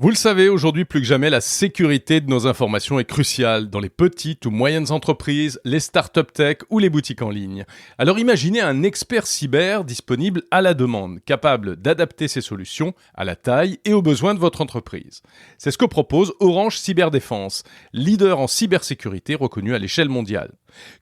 Vous le savez, aujourd'hui plus que jamais, la sécurité de nos informations est cruciale dans les petites ou moyennes entreprises, les startup tech ou les boutiques en ligne. Alors imaginez un expert cyber disponible à la demande, capable d'adapter ses solutions à la taille et aux besoins de votre entreprise. C'est ce que propose Orange Cyberdéfense, leader en cybersécurité reconnu à l'échelle mondiale.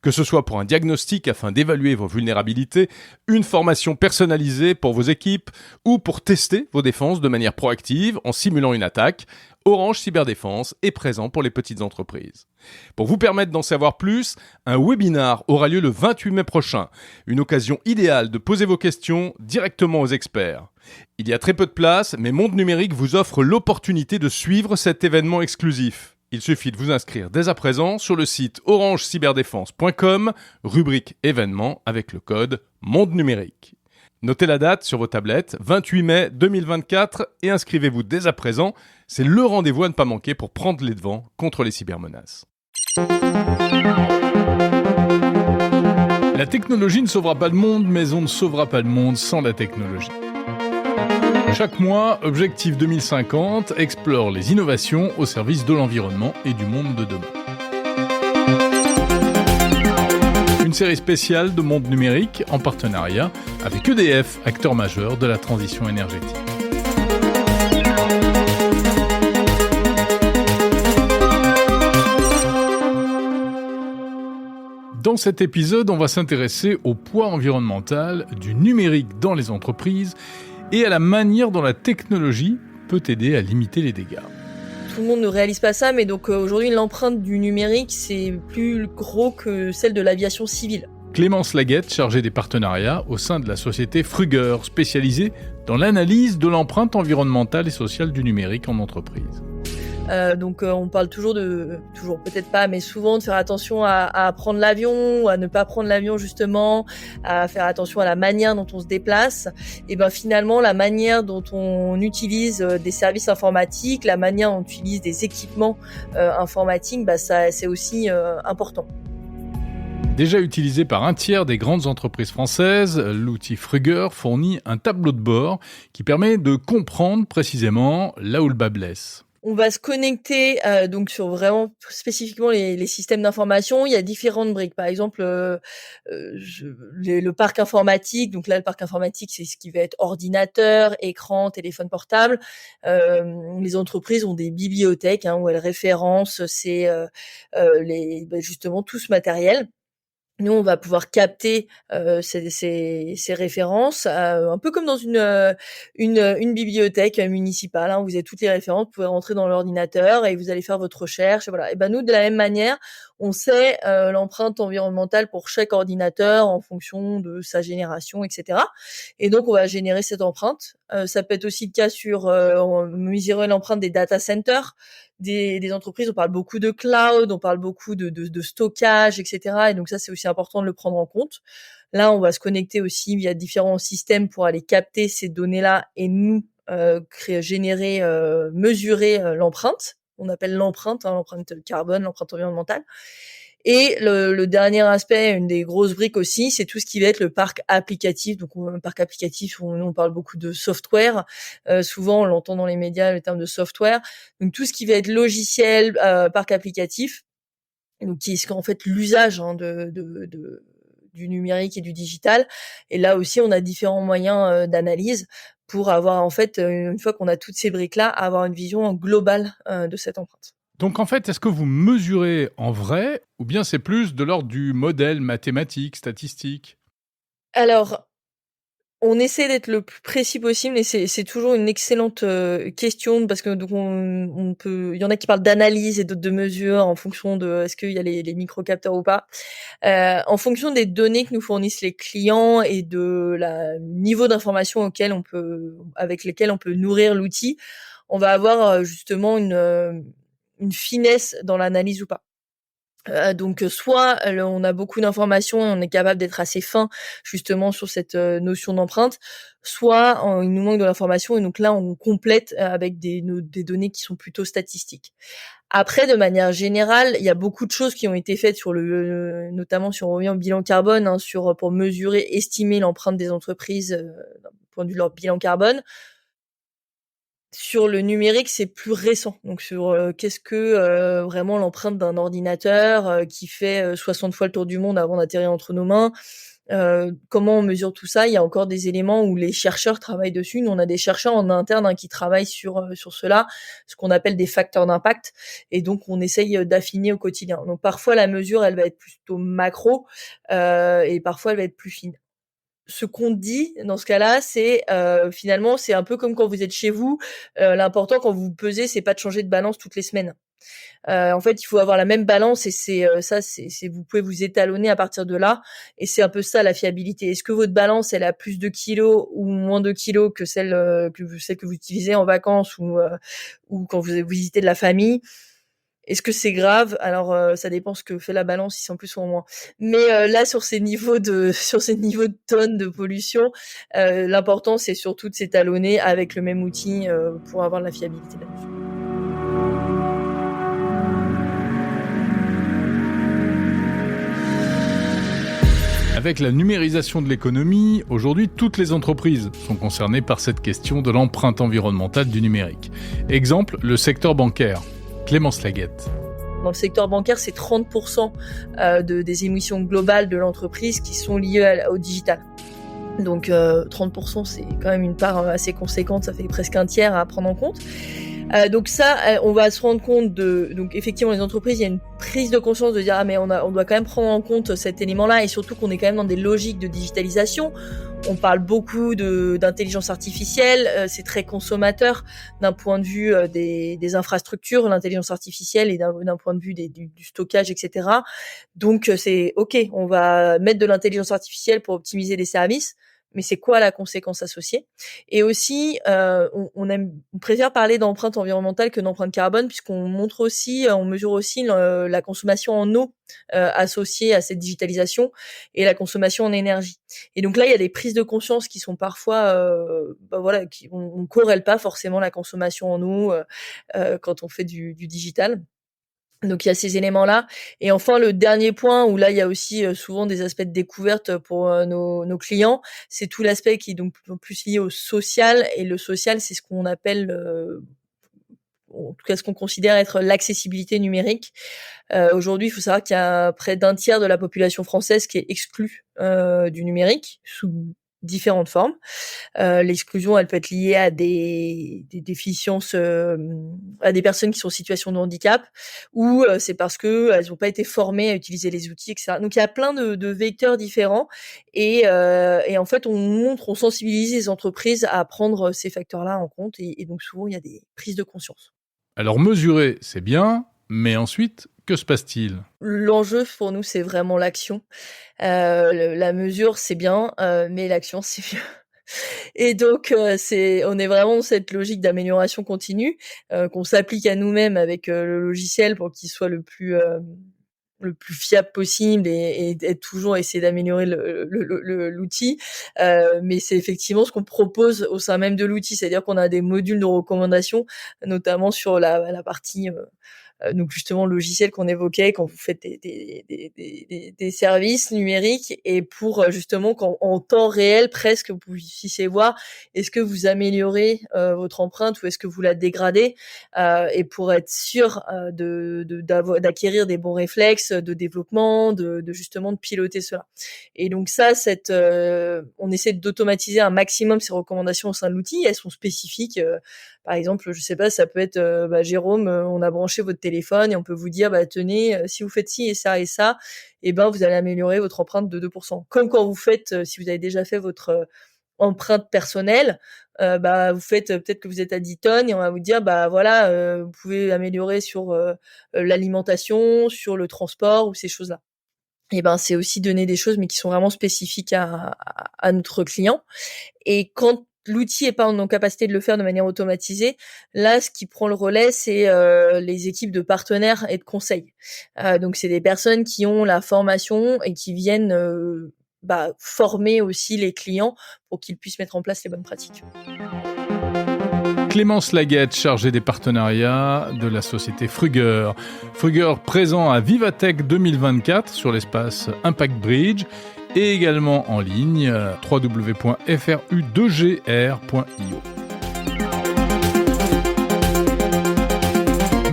Que ce soit pour un diagnostic afin d'évaluer vos vulnérabilités, une formation personnalisée pour vos équipes ou pour tester vos défenses de manière proactive en simulant une attaque, Orange Cyberdéfense est présent pour les petites entreprises. Pour vous permettre d'en savoir plus, un webinar aura lieu le 28 mai prochain, une occasion idéale de poser vos questions directement aux experts. Il y a très peu de place, mais Monde Numérique vous offre l'opportunité de suivre cet événement exclusif. Il suffit de vous inscrire dès à présent sur le site orangecyberdéfense.com, rubrique événements avec le code Monde Numérique. Notez la date sur vos tablettes, 28 mai 2024, et inscrivez-vous dès à présent. C'est le rendez-vous à ne pas manquer pour prendre les devants contre les cybermenaces. La technologie ne sauvera pas le monde, mais on ne sauvera pas le monde sans la technologie. Chaque mois, Objectif 2050 explore les innovations au service de l'environnement et du monde de demain. Une série spéciale de Monde Numérique en partenariat avec EDF, acteur majeur de la transition énergétique. Dans cet épisode, on va s'intéresser au poids environnemental du numérique dans les entreprises et à la manière dont la technologie peut aider à limiter les dégâts. Tout le monde ne réalise pas ça, mais donc aujourd'hui, l'empreinte du numérique, c'est plus gros que celle de l'aviation civile. Clémence Laguette, chargée des partenariats au sein de la société Fruger, spécialisée dans l'analyse de l'empreinte environnementale et sociale du numérique en entreprise. On parle toujours peut-être pas, mais souvent de faire attention à prendre l'avion ou à ne pas prendre l'avion justement, à faire attention à la manière dont on se déplace. Et ben finalement, la manière dont on utilise des services informatiques, la manière dont on utilise des équipements informatiques, ça c'est aussi important. Déjà utilisé par un tiers des grandes entreprises françaises, l'outil Fruger fournit un tableau de bord qui permet de comprendre précisément là où le bas blesse. On va se connecter donc sur vraiment spécifiquement les systèmes d'information. Il y a différentes briques. Par exemple, le parc informatique. Donc là, le parc informatique, c'est ce qui va être ordinateur, écran, téléphone portable. Les entreprises ont des bibliothèques où elles référencent justement tout ce matériel. Nous, on va pouvoir capter ces références, un peu comme dans une bibliothèque municipale. Vous avez toutes les références, vous pouvez rentrer dans l'ordinateur et vous allez faire votre recherche. Et voilà. Et nous, de la même manière, on sait l'empreinte environnementale pour chaque ordinateur en fonction de sa génération, etc. Et donc, on va générer cette empreinte. Ça peut être aussi le cas on mesurer l'empreinte des data centers. Des entreprises, on parle beaucoup de cloud, on parle beaucoup de stockage, etc. Et donc ça, c'est aussi important de le prendre en compte. Là, on va se connecter aussi via différents systèmes pour aller capter ces données-là et nous mesurer l'empreinte. On appelle l'empreinte carbone, l'empreinte environnementale. Et le dernier aspect, une des grosses briques aussi, c'est tout ce qui va être le parc applicatif. Donc, un parc applicatif, on parle beaucoup de software. Souvent, on l'entend dans les médias, le terme de software. Donc, tout ce qui va être logiciel, parc applicatif, donc qui est en fait l'usage du numérique et du digital. Et là aussi, on a différents moyens d'analyse pour avoir, en fait, une fois qu'on a toutes ces briques-là, avoir une vision globale de cette empreinte. Donc en fait, est-ce que vous mesurez en vrai ou bien c'est plus de l'ordre du modèle mathématique, statistique ? Alors, on essaie d'être le plus précis possible et c'est toujours une excellente question parce que donc on peut, il y en a qui parlent d'analyse et d'autres de mesure en fonction de est-ce qu'il y a les microcapteurs ou pas. En fonction des données que nous fournissent les clients et de niveau d'information avec lesquelles on peut nourrir l'outil, on va avoir justement une finesse dans l'analyse ou pas. Soit on a beaucoup d'informations et on est capable d'être assez fin justement sur cette notion d'empreinte, soit il nous manque de l'information et donc là on complète avec des données qui sont plutôt statistiques. Après, de manière générale, il y a beaucoup de choses qui ont été faites notamment si on revient au bilan carbone, pour mesurer, estimer l'empreinte des entreprises d'un point de vue de leur bilan carbone. Sur le numérique, c'est plus récent. Donc sur qu'est-ce que vraiment l'empreinte d'un ordinateur qui fait 60 fois le tour du monde avant d'atterrir entre nos mains. Comment on mesure tout ça? Il y a encore des éléments où les chercheurs travaillent dessus. Nous, on a des chercheurs en interne qui travaillent sur cela, ce qu'on appelle des facteurs d'impact. Et donc, on essaye d'affiner au quotidien. Donc, parfois, la mesure, elle va être plutôt macro et parfois, elle va être plus fine. Ce qu'on dit dans ce cas-là, c'est finalement, c'est un peu comme quand vous êtes chez vous. L'important quand vous pesez, c'est pas de changer de balance toutes les semaines. En fait, il faut avoir la même balance et c'est vous pouvez vous étalonner à partir de là. Et c'est un peu ça la fiabilité. Est-ce que votre balance elle a plus de kilos ou moins de kilos que celle que vous utilisez en vacances ou quand vous visitez de la famille? Est-ce que c'est grave? Alors ça dépend ce que fait la balance, si c'est en plus ou en moins. Mais là sur ces niveaux de tonnes de pollution, l'important c'est surtout de s'étalonner avec le même outil pour avoir de la fiabilité là-dessus. Avec la numérisation de l'économie, aujourd'hui, toutes les entreprises sont concernées par cette question de l'empreinte environnementale du numérique. Exemple, le secteur bancaire. Clémence Laguette. Dans le secteur bancaire, c'est 30% des émissions globales de l'entreprise qui sont liées au digital. Donc 30%, c'est quand même une part assez conséquente, ça fait presque un tiers à prendre en compte. Donc ça, on va se rendre compte donc effectivement les entreprises, il y a une prise de conscience de dire mais on doit quand même prendre en compte cet élément-là et surtout qu'on est quand même dans des logiques de digitalisation. On parle beaucoup d'intelligence artificielle, c'est très consommateur d'un point de vue des infrastructures, l'intelligence artificielle et d'un point de vue du stockage, etc. Donc c'est ok, on va mettre de l'intelligence artificielle pour optimiser les services. Mais c'est quoi la conséquence associée? Et aussi, on préfère parler d'empreinte environnementale que d'empreinte carbone, puisqu'on mesure aussi la consommation en eau associée à cette digitalisation et la consommation en énergie. Et donc là, il y a des prises de conscience qui sont parfois, on corrèle pas forcément la consommation en eau quand on fait du digital. Donc il y a ces éléments-là. Et enfin, le dernier point où là, il y a aussi souvent des aspects de découverte pour nos clients, c'est tout l'aspect qui est donc plus lié au social. Et le social, c'est ce qu'on appelle, en tout cas ce qu'on considère être l'accessibilité numérique. Aujourd'hui, il faut savoir qu'il y a près d'un tiers de la population française qui est exclue du numérique sous différentes formes. L'exclusion, elle peut être liée à des déficiences, à des personnes qui sont en situation de handicap, ou c'est parce que elles n'ont pas été formées à utiliser les outils, etc. Donc il y a plein de vecteurs différents, et en fait on sensibilise les entreprises à prendre ces facteurs-là en compte, et donc souvent il y a des prises de conscience. Alors mesurer, c'est bien, mais ensuite, que se passe-t-il? L'enjeu pour nous, c'est vraiment l'action. La mesure, c'est bien, mais l'action, c'est mieux. Et donc, on est vraiment dans cette logique d'amélioration continue, qu'on s'applique à nous-mêmes avec le logiciel pour qu'il soit le plus fiable possible et toujours essayer d'améliorer l'outil. Mais c'est effectivement ce qu'on propose au sein même de l'outil, c'est-à-dire qu'on a des modules de recommandation, notamment sur la partie donc justement logiciel qu'on évoquait quand vous faites des services numériques, et pour justement en temps réel presque vous puissiez voir est-ce que vous améliorez votre empreinte ou est-ce que vous la dégradez, et pour être sûr d'acquérir des bons réflexes de développement, de justement de piloter cela. Et donc ça, on essaie d'automatiser un maximum ces recommandations au sein de l'outil. Elles sont spécifiques. Par exemple, je sais pas, ça peut être Jérôme, on a branché votre téléphone et on peut vous dire tenez, si vous faites ci et ça, et vous allez améliorer votre empreinte de 2%. Comme quand vous faites, si vous avez déjà fait votre empreinte personnelle, vous faites peut-être que vous êtes à 10 tonnes et on va vous dire vous pouvez améliorer sur l'alimentation, sur le transport ou ces choses-là. Et c'est aussi donner des choses mais qui sont vraiment spécifiques à notre client. Et quand l'outil est pas en capacité de le faire de manière automatisée, là, ce qui prend le relais, c'est les équipes de partenaires et de conseils. Donc, c'est des personnes qui ont la formation et qui viennent former aussi les clients pour qu'ils puissent mettre en place les bonnes pratiques. Clémence Laguette, chargée des partenariats de la société Fruger. Fruger présent à Vivatech 2024 sur l'espace Impact Bridge et également en ligne www.fru2gr.io.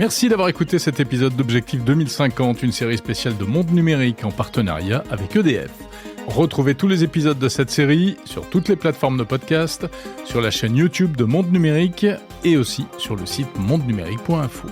Merci d'avoir écouté cet épisode d'Objectif 2050, une série spéciale de Monde Numérique en partenariat avec EDF. Retrouvez tous les épisodes de cette série sur toutes les plateformes de podcast, sur la chaîne YouTube de Monde Numérique et aussi sur le site mondenumérique.info.